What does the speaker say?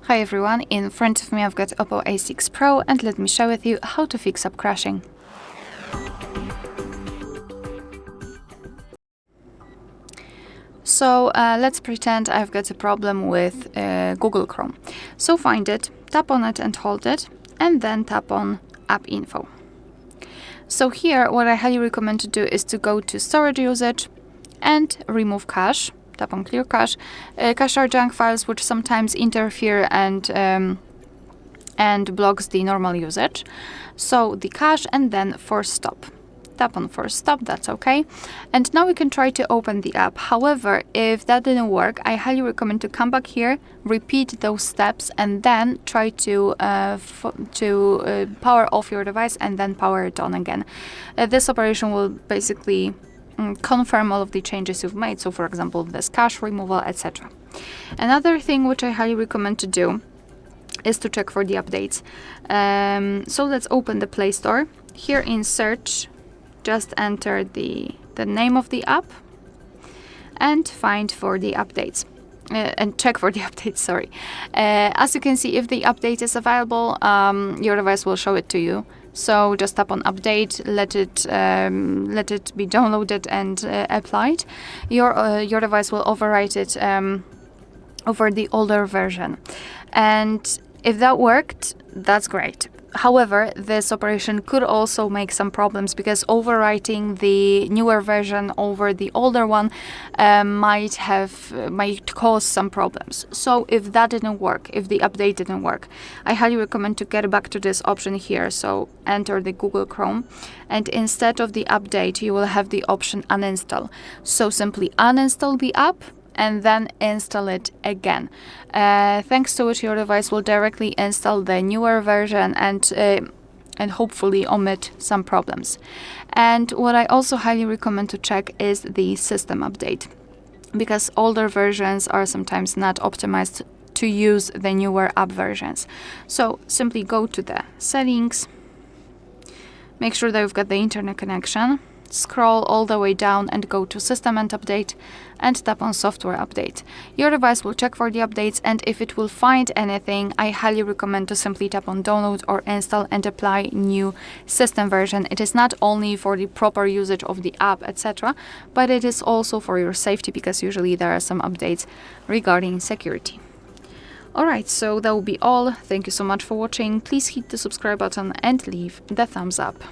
Hi everyone, in front of me I've got OPPO A6 Pro and let me share with you how to fix up crashing. So let's pretend I've got a problem with Google Chrome. So find it, tap on it and hold it, and then tap on App Info. So here what I highly recommend to do is to go to storage usage and remove cache. Tap on clear cache. Cache are junk files which sometimes interfere and blocks the normal usage. So the cache and then force stop. Tap on force stop, that's okay. And now we can try to open the app. However, if that didn't work, I highly recommend to come back here, repeat those steps, and then try to power off your device and then power it on again. This operation will basically confirm all of the changes you've made. So for example, this cache removal, etc. Another thing which I highly recommend to do is to check for the updates. So let's open the Play Store. Here in search, just enter the name of the app and find for the updates. And check for the updates, sorry. As you can see, if the update is available, your device will show it to you. So just tap on update, let it be downloaded and applied. Your device will overwrite it over the older version. And if that worked, that's great. However, this operation could also make some problems because overwriting the newer version over the older one might cause some problems. So if that didn't work, if the update didn't work, I highly recommend to get back to this option here. So enter the Google Chrome, and instead of the update, you will have the option uninstall. So simply uninstall the app and then install it again. Thanks to which your device will directly install the newer version and hopefully omit some problems. And what I also highly recommend to check is the system update, because older versions are sometimes not optimized to use the newer app versions. So simply go to the settings, make sure that you've got the internet connection, scroll all the way down and go to System and Update and tap on Software Update. Your device will check for the updates, and if it will find anything, I highly recommend to simply tap on Download or Install and apply new system version. It is not only for the proper usage of the app, etc., but it is also for your safety, because usually there are some updates regarding security. Alright, so that will be all. Thank you so much for watching. Please hit the subscribe button and leave the thumbs up.